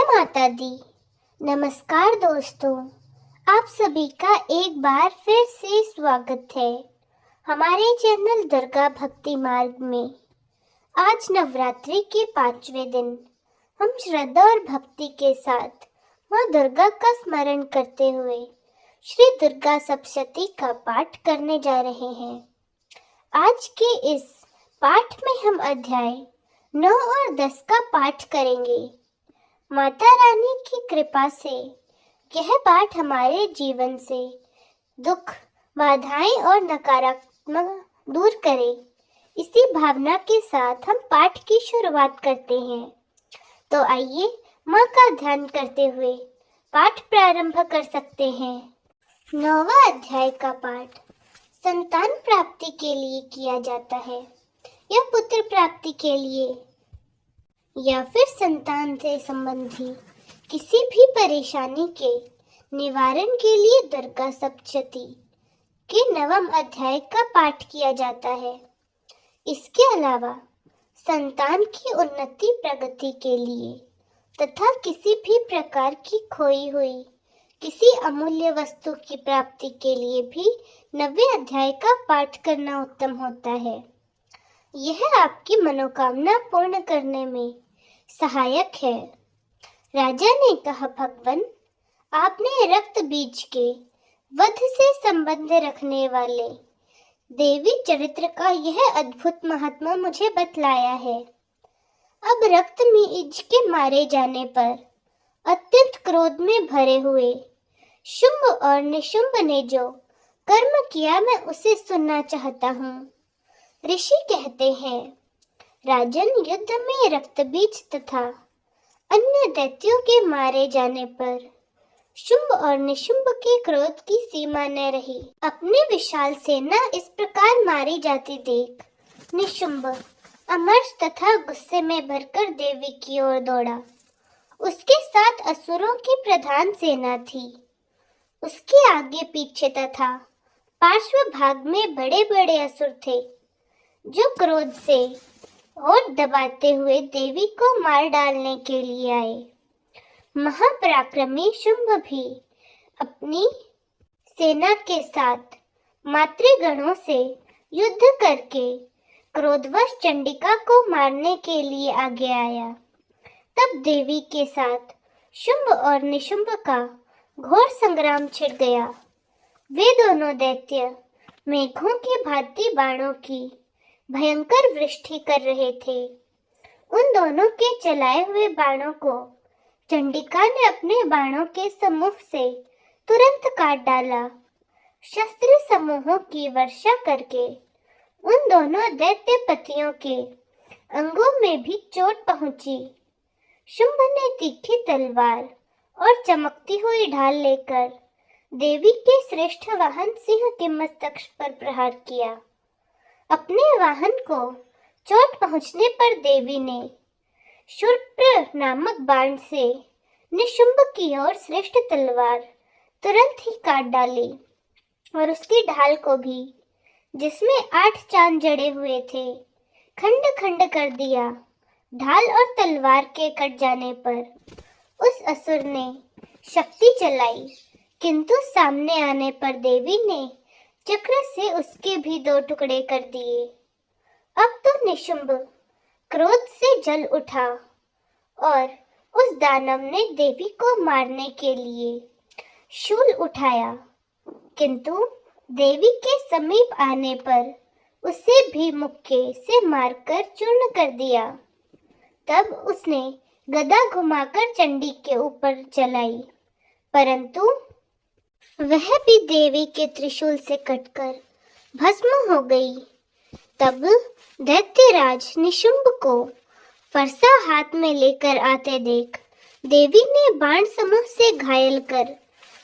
माता दी। नमस्कार दोस्तों, आप सभी का एक बार फिर से स्वागत है हमारे चैनल दुर्गा भक्ति मार्ग में। आज नवरात्रि के 5वें दिन हम श्रद्धा और भक्ति के साथ माँ दुर्गा का स्मरण करते हुए श्री दुर्गा सप्तशती का पाठ करने जा रहे हैं। आज के इस पाठ में हम अध्याय 9 और 10 का पाठ करेंगे। माता रानी की कृपा से यह पाठ हमारे जीवन से दुख, बाधाएं और नकारात्मक दूर करे। इसी भावना के साथ हम पाठ की शुरुआत करते हैं। तो आइए माँ का ध्यान करते हुए पाठ प्रारंभ कर सकते हैं। 9वां अध्याय का पाठ संतान प्राप्ति के लिए किया जाता है या पुत्र प्राप्ति के लिए या फिर संतान से संबंधी किसी भी परेशानी के निवारण के लिए दुर्गा सप्तशती के 9वें अध्याय का पाठ किया जाता है। इसके अलावा संतान की उन्नति प्रगति के लिए तथा किसी भी प्रकार की खोई हुई किसी अमूल्य वस्तु की प्राप्ति के लिए भी 9वें अध्याय का पाठ करना उत्तम होता है। यह आपकी मनोकामना पूर्ण करने में सहायक है। राजा ने कहा, भगवान, आपने रक्त बीज के वध से संबंध रखने वाले देवी चरित्र का यह अद्भुत महात्मा मुझे बतलाया है। अब रक्त बीज के मारे जाने पर अत्यंत क्रोध में भरे हुए शुंभ और निशुंभ ने जो कर्म किया, मैं उसे सुनना चाहता हूँ। ऋषि कहते हैं, राजन, युद्ध में रक्त बीज तथा अन्य दैत्यों के मारे जाने पर शुंभ और निशुंभ के क्रोध की सीमा न रही। अपनी विशाल सेना इस प्रकार मारी जाती देख निशुंभ अमर्ष तथा गुस्से में भरकर देवी की ओर दौड़ा। उसके साथ असुरों की प्रधान सेना थी। उसके आगे पीछे तथा पार्श्व भाग में बड़े बड़े असुर थे जो क्रोध से होठ दबाते हुए देवी को मार डालने के लिए आए। महापराक्रमी शुंभ भी अपनी सेना के साथ मातृगणों से युद्ध करके क्रोधवश चंडिका को मारने के लिए आगे आया। तब देवी के साथ शुंभ और निशुंभ का घोर संग्राम छिड़ गया। वे दोनों दैत्य मेघों की भांति बाणों की भयंकर वृष्टि कर रहे थे। उन दोनों के चलाए हुए बाणों को चंडिका ने अपने बाणों के समूह से तुरंत काट डाला। शस्त्र समूहों की वर्षा करके उन दोनों दैत्य पतियों के अंगों में भी चोट पहुंची। शुंभ ने तीखी तलवार और चमकती हुई ढाल लेकर देवी के श्रेष्ठ वाहन सिंह के मस्तक पर प्रहार किया। अपने वाहन को चोट पहुंचने पर देवी ने शूर्प्र नामक बाण से निशुंभ की ओर श्रेष्ठ तलवार तुरंत ही काट डाली और उसकी ढाल को भी, जिसमें 8 चांद जड़े हुए थे, खंड खंड कर दिया। ढाल और तलवार के कट जाने पर उस असुर ने शक्ति चलाई, किंतु सामने आने पर देवी ने चक्र से उसके भी 2 टुकड़े कर दिए। अब तो निशुंभ क्रोध से जल उठा और उस दानव ने देवी को मारने के लिए शूल उठाया, किंतु देवी के समीप आने पर उसे भी मुक्के से मारकर चूर्ण कर दिया। तब उसने गदा घुमाकर चंडी के ऊपर चलाई, परंतु वह भी देवी के त्रिशूल से कटकर भस्म हो गई। तब दैत्यराज निशुंभ को फरसा हाथ में लेकर आते देख देवी ने बाण समूह से घायल कर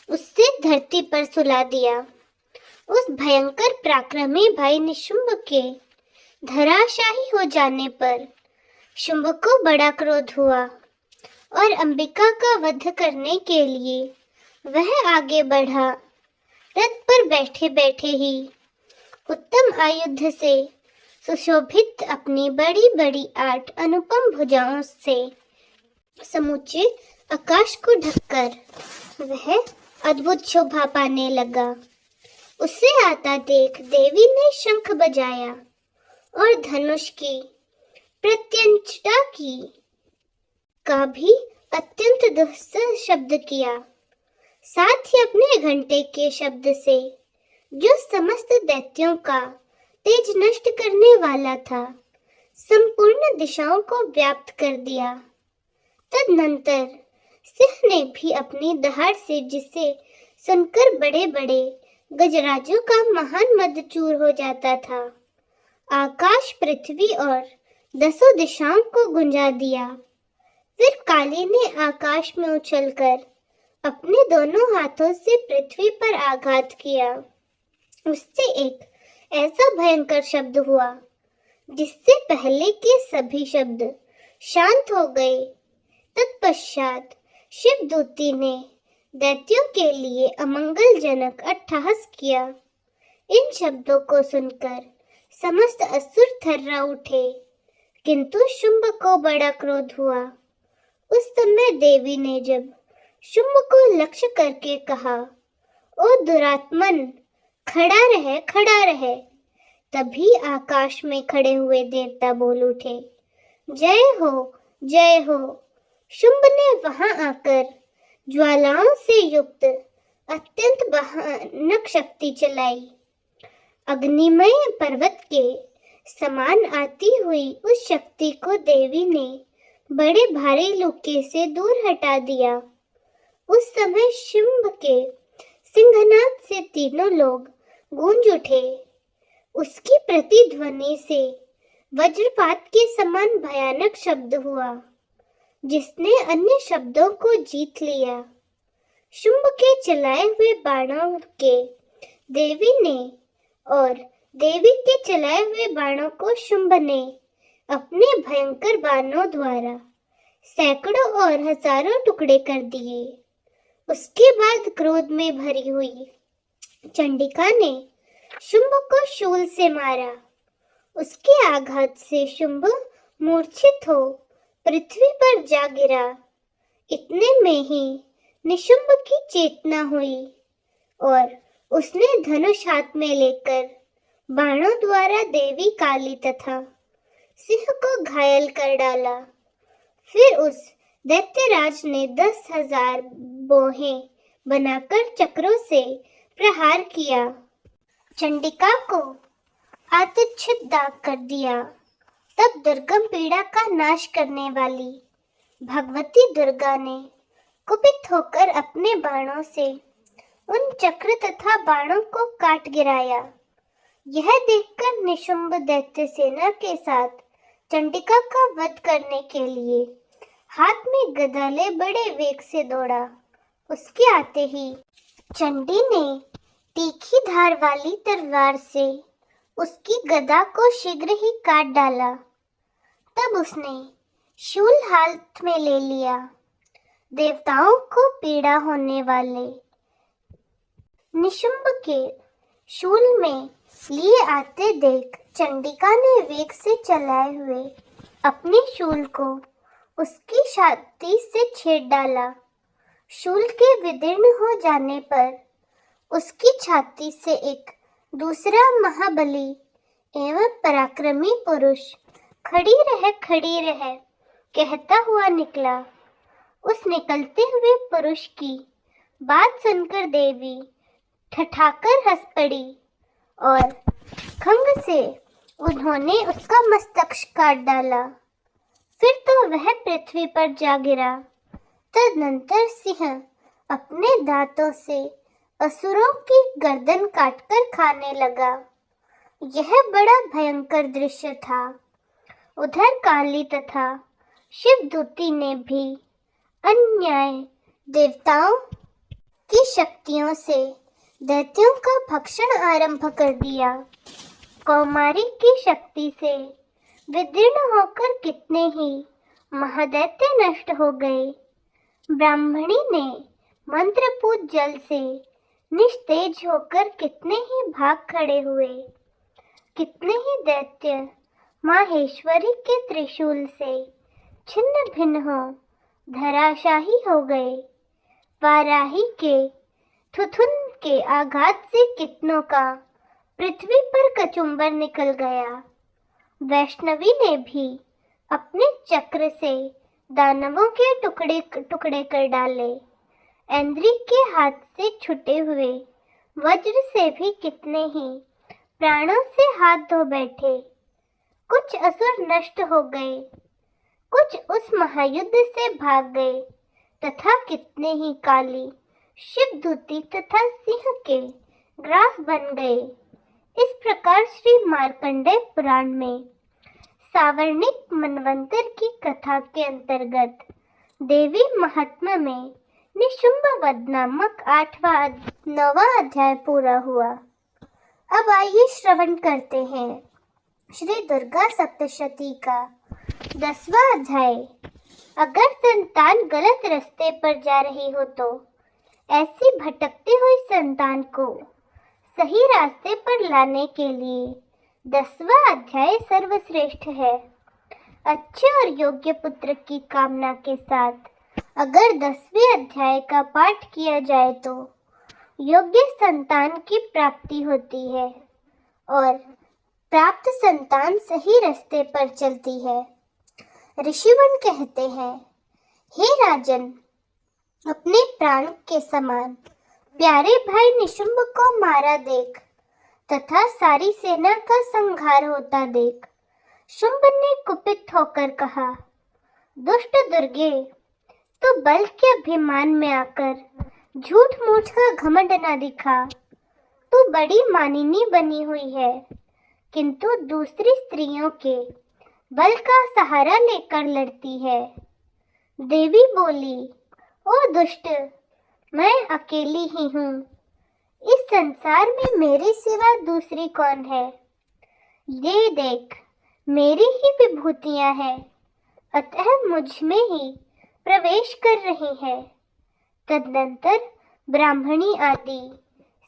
उससे धरती पर सुला दिया। उस भयंकर पराक्रमी भाई निशुंभ के धराशायी हो जाने पर शुंभ को बड़ा क्रोध हुआ और अंबिका का वध करने के लिए वह आगे बढ़ा। रथ पर बैठे बैठे ही उत्तम आयुध से सुशोभित अपनी बड़ी बड़ी 8 अनुपम भुजाओं से समूचे आकाश को ढककर वह अद्भुत शोभा पाने लगा। उसे आता देख देवी ने शंख बजाया और धनुष की प्रत्यंचता की का भी अत्यंत दुस्सह शब्द किया। साथ ही अपने घंटे के शब्द से जो समस्त दैत्यों का तेज नष्ट करने वाला था, संपूर्ण दिशाओं को व्याप्त कर दिया। तदनंतर सिंह ने भी अपनी दहाड़ से, जिसे सुनकर बड़े बड़े गजराजों का महान मद चूर हो जाता था, आकाश, पृथ्वी और 10 दिशाओं को गुंजा दिया। फिर काली ने आकाश में उछलकर अपने दोनों हाथों से पृथ्वी पर आघात किया। उससे एक ऐसा भयंकर शब्द हुआ जिससे पहले के सभी शब्द शांत हो गए। तत्पश्चात शिवदूती ने दैत्यों के लिए अमंगलजनक अट्टहास किया। इन शब्दों को सुनकर समस्त असुर थर्रा उठे, किंतु शुंभ को बड़ा क्रोध हुआ। उस समय देवी ने जब शुंभ को लक्ष्य करके कहा, ओ दुरात्मन, खड़ा रहे, खड़ा रहे, तभी आकाश में खड़े हुए देवता बोल उठे, जय हो, जय हो। शुंभ ने वहां आकर ज्वालाओं से युक्त अत्यंत भयानक शक्ति चलाई। अग्निमय पर्वत के समान आती हुई उस शक्ति को देवी ने बड़े भारी लुक्के से दूर हटा दिया। उस समय शुंभ के सिंहनाद से तीनों लोग गूंज उठे। उसकी प्रतिध्वनि से वज्रपात के समान भयानक शब्द हुआ, जिसने अन्य शब्दों को जीत लिया। शुंभ के चलाए हुए बाणों के देवी ने और देवी के चलाए हुए बाणों को शुंभ ने अपने भयंकर बाणों द्वारा सैकड़ों और हजारों टुकड़े कर दिए। उसके बाद क्रोध में भरी हुई चंडिका ने शुंभ को शूल से मारा। उसके आघात से शुंभ मूर्छित हो पृथ्वी पर जा गिरा। इतने में ही निशुंभ की चेतना हुई और उसने धनुष हाथ में लेकर बाणों द्वारा देवी काली तथा सिंह को घायल कर डाला। फिर उस दैत्यराज ने 10,000 बोहें बनाकर चक्रों से प्रहार किया। चंडिका को आतिच्छित दाग कर दिया। तब दुर्गम पीड़ा का नाश करने वाली भगवती दुर्गा ने कुपित होकर अपने बाणों से उन चक्र तथा बाणों को काट गिराया। यह देखकर निशुंभ दैत्य सेना के साथ चंडिका का वध करने के लिए हाथ में गदा ले बड़े वेग से दौड़ा। उसके आते ही चंडी ने तीखी धार वाली तलवार से उसकी गदा को शीघ्र ही काट डाला। तब उसने शूल हाथ में ले लिया। देवताओं को पीड़ा होने वाले निशुंभ के शूल में लिए आते देख चंडिका ने वेग से चलाए हुए अपने शूल को उसकी छाती से छेद डाला। शूल के विदीर्ण हो जाने पर उसकी छाती से एक दूसरा महाबली एवं पराक्रमी पुरुष खड़ी रह कहता हुआ निकला। उस निकलते हुए पुरुष की बात सुनकर देवी ठठाकर हंस पड़ी और खंग से उन्होंने उसका मस्तक काट डाला। फिर तो वह पृथ्वी पर जा गिरा। तदनंतर सिंह अपने दांतों से असुरों की गर्दन काटकर खाने लगा। यह बड़ा भयंकर दृश्य था। उधर काली तथा शिवदूती ने भी अन्याय देवताओं की शक्तियों से दैत्यों का भक्षण आरंभ कर दिया। कौमारी की शक्ति से विदीर्ण होकर कितने ही महादैत्य नष्ट हो गए। ब्राह्मणी ने मंत्रपूत जल से निस्तेज होकर कितने ही भाग खड़े हुए। कितने ही दैत्य माहेश्वरी के त्रिशूल से छिन्न भिन्न हो धराशाही हो गए। वाराही के थुथुन के आघात से कितनों का पृथ्वी पर कचुम्बर निकल गया। वैष्णवी ने भी अपने चक्र से दानवों के टुकड़े टुकड़े कर डाले। ऐन्द्री के हाथ से छुटे हुए वज्र से भी कितने ही प्राणों से हाथ धो बैठे। कुछ असुर नष्ट हो गए, कुछ उस महायुद्ध से भाग गए तथा कितने ही काली शिवदूती तथा सिंह के ग्रास बन गए। इस प्रकार श्री मार्कंडेय पुराण में सावर्णिक मनवंतर की कथा के अंतर्गत देवी महात्मा में निशुंभ वध नामक 9वां अध्याय पूरा हुआ। अब आइए श्रवण करते हैं श्री दुर्गा सप्तशती का 10वां अध्याय। अगर संतान गलत रास्ते पर जा रही हो तो ऐसी भटकती हुई संतान को सही रास्ते पर लाने के लिए 10वां अध्याय सर्वश्रेष्ठ है। अच्छे और योग्य पुत्र की कामना के साथ अगर 10वें अध्याय का पाठ किया जाए तो योग्य संतान की प्राप्ति होती है और प्राप्त संतान सही रास्ते पर चलती है। ऋषिवन कहते हैं, हे राजन, अपने प्राण के समान प्यारे भाई निशुंभ को मारा देख तथा सारी सेना का संहार होता देख शुंभ ने कुपित होकर कहा, दुष्ट दुर्गे, तो बल के अभिमान में आकर झूठ मूठ का घमंड न दिखा। तू बड़ी मानिनी बनी हुई है, किंतु दूसरी स्त्रियों के बल का सहारा लेकर लड़ती है। देवी बोली, ओ दुष्ट, मैं अकेली ही हूँ। इस संसार में मेरे सिवा दूसरी कौन है? ये देख, मेरी ही विभूतियाँ हैं, अतः मुझ में ही प्रवेश कर रही है। तदनंतर ब्राह्मणी आदि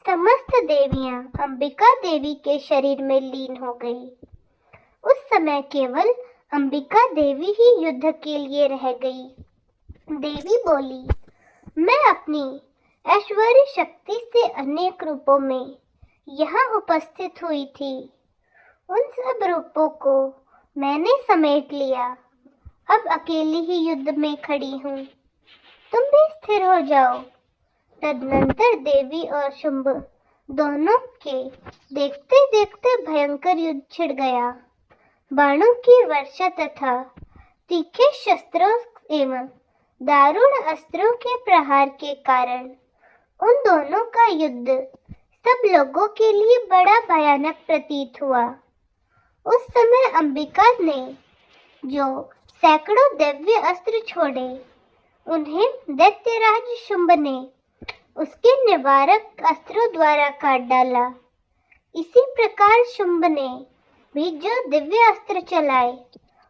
समस्त देवियां अंबिका देवी के शरीर में लीन हो गई। उस समय केवल अंबिका देवी ही युद्ध के लिए रह गई। देवी बोली, मैं अपनी ऐश्वर्य शक्ति से अनेक रूपों में यहाँ उपस्थित हुई थी। उन सब रूपों को मैंने समेट लिया। अब अकेली ही युद्ध में खड़ी हूँ, तुम भी स्थिर हो जाओ। तदनंतर देवी और शुंभ दोनों के देखते देखते भयंकर युद्ध छिड़ गया। बाणों की वर्षा तथा तीखे शस्त्रों एवं दारुण अस्त्रों के प्रहार के कारण उन दोनों का युद्ध सब लोगों के लिए बड़ा भयानक प्रतीत हुआ। उस समय अंबिका ने जो सैकड़ों दिव्य अस्त्र छोड़े, उन्हें दैत्यराज शुंभ ने उसके निवारक अस्त्रों द्वारा काट डाला। इसी प्रकार शुंभ ने भी जो दिव्य अस्त्र चलाए,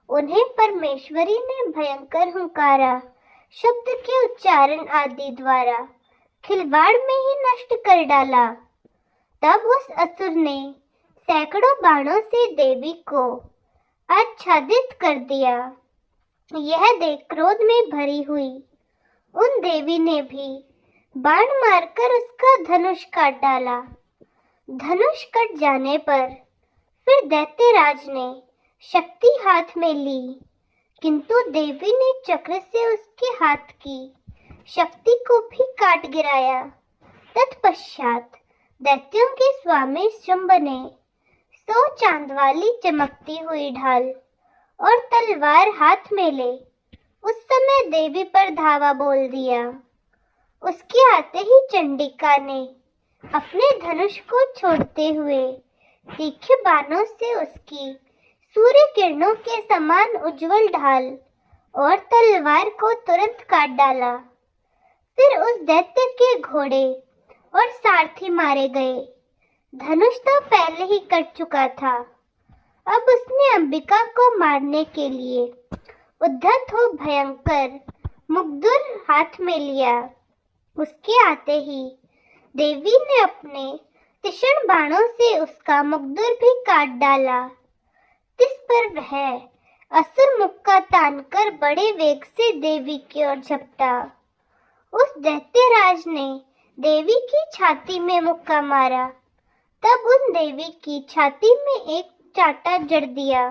उन्हें परमेश्वरी ने भयंकर हुंकारा शब्द के उच्चारण आदि द्वारा खिलवाड़ में ही नष्ट कर डाला। तब उस असुर ने सैकड़ों बाणों से देवी को आच्छादित कर दिया। यह देख क्रोध में भरी हुई उन देवी ने भी बाण मारकर उसका धनुष काट डाला। धनुष कट जाने पर फिर दैत्यराज ने शक्ति हाथ में ली, किंतु देवी ने चक्र से उसके हाथ की शक्ति को भी काट गिराया। तत्पश्चात दैत्यों के स्वामी शुंभ ने 100 चांद वाली चमकती हुई ढाल और तलवार हाथ में ले उस समय देवी पर धावा बोल दिया। उसके आते ही चंडिका ने अपने धनुष को छोड़ते हुए तीखे बाणों से उसकी सूर्य किरणों के समान उज्जवल ढाल और तलवार को तुरंत काट डाला। फिर उस दैत्य के घोड़े और सारथी मारे गए। धनुष तो पहले ही कट चुका था। अब उसने अंबिका को मारने के लिए उद्धत हो भयंकर मुग्धुर हाथ में लिया। उसके आते ही देवी ने अपने तीक्ष्ण बाणों से उसका मुग्धुर भी काट डाला। इस पर वह असुर मुख का डंडा तानकर बड़े वेग से देवी की ओर झपटा। उस दैत्यराज ने देवी की छाती में मुक्का मारा। तब उन देवी की छाती में एक चांटा जड़ दिया।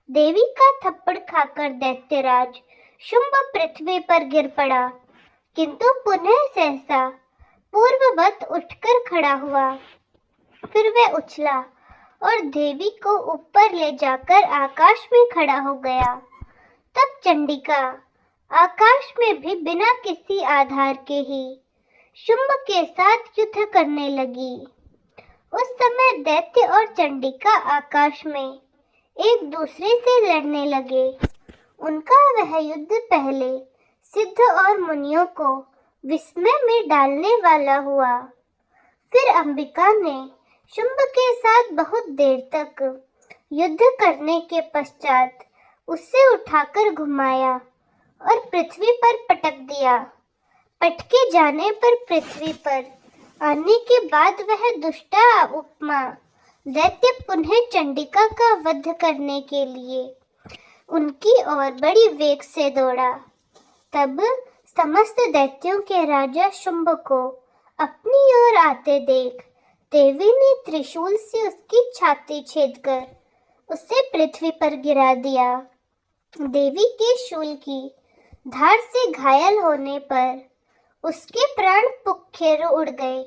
देवी का थप्पड़ खाकर दैत्यराज शुंभ पृथ्वी पर गिर पड़ा, किंतु पुनः सहसा पूर्ववत उठकर खड़ा हुआ। फिर वह उछला और देवी को ऊपर ले जाकर आकाश में खड़ा हो गया। तब चंडिका आकाश में भी बिना किसी आधार के ही शुंभ के साथ युद्ध करने लगी। उस समय दैत्य और चंडिका आकाश में एक दूसरे से लड़ने लगे। उनका वह युद्ध पहले सिद्ध और मुनियों को विस्मय में डालने वाला हुआ। फिर अंबिका ने शुंभ के साथ बहुत देर तक युद्ध करने के पश्चात उसे उठाकर घुमाया और पृथ्वी पर पटक दिया। पटके जाने पर पृथ्वी पर आने के बाद वह दुष्टा उपमा दैत्य पुनः चंडिका का वध करने के लिए उनकी ओर बड़ी वेग से दौड़ा। तब समस्त दैत्यों के राजा शुंभ को अपनी ओर आते देख देवी ने त्रिशूल से उसकी छाती छेदकर उसे पृथ्वी पर गिरा दिया। देवी के शूल की धार से घायल होने पर उसके प्राण पुख्खेर उड़ गए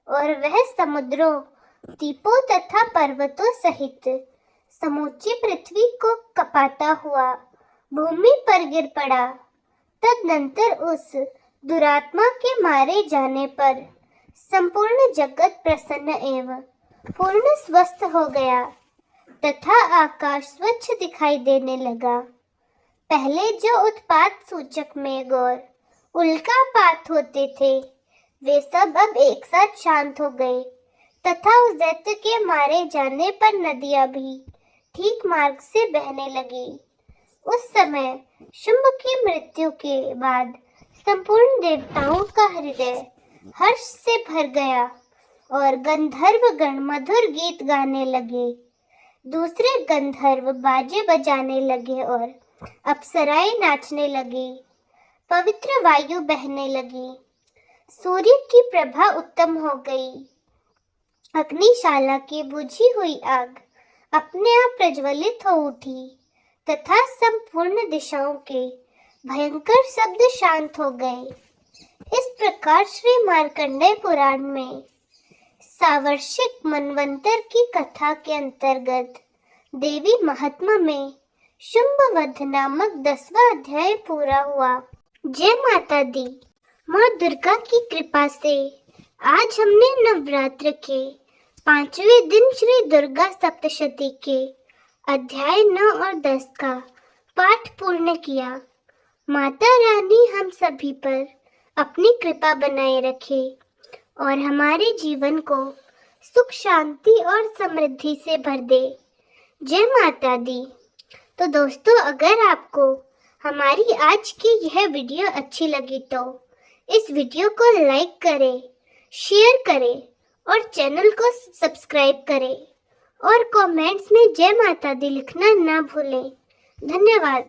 और वह समुद्रों, द्वीपों तथा पर्वतों सहित समूची पृथ्वी को कपाता हुआ भूमि पर गिर पड़ा। तदनंतर उस दुरात्मा के मारे जाने पर संपूर्ण जगत प्रसन्न एवं पूर्ण स्वस्थ हो गया तथा आकाश स्वच्छ दिखाई देने लगा। पहले जो उत्पात सूचक मेघ और उल्कापात होते थे, वे सब अब एक साथ शांत हो गए तथा उस दैत्य के मारे जाने पर नदियां भी ठीक मार्ग से बहने लगी। उस समय शुंभ की मृत्यु के बाद संपूर्ण देवताओं का हृदय हर्ष से भर गया और गंधर्व गण मधुर गीत गाने लगे। दूसरे गंधर्व बाजे बजाने लगे और अप्सराएं नाचने लगी। पवित्र वायु बहने लगी। सूर्य की प्रभा उत्तम हो गई। अग्निशाला की बुझी हुई आग अपने आप प्रज्वलित हो उठी तथा संपूर्ण दिशाओं के भयंकर शब्द शांत हो गए। इस प्रकार श्री मार्कंडेय पुराण में सावर्षिक मनवंतर की कथा के अंतर्गत देवी महात्मा में शुंभ वध नामक 10वां अध्याय पूरा हुआ। जय माता दी। माँ दुर्गा की कृपा से आज हमने नवरात्र के 5वें दिन श्री दुर्गा सप्तशती के अध्याय 9 और 10 का पाठ पूर्ण किया। माता रानी हम सभी पर अपनी कृपा बनाए रखे और हमारे जीवन को सुख, शांति और समृद्धि से भर दे। जय माता दी। तो दोस्तों, अगर आपको हमारी आज की यह वीडियो अच्छी लगी तो इस वीडियो को लाइक करें, शेयर करें और चैनल को सब्सक्राइब करें और कमेंट्स में जय माता दी लिखना ना भूलें। धन्यवाद।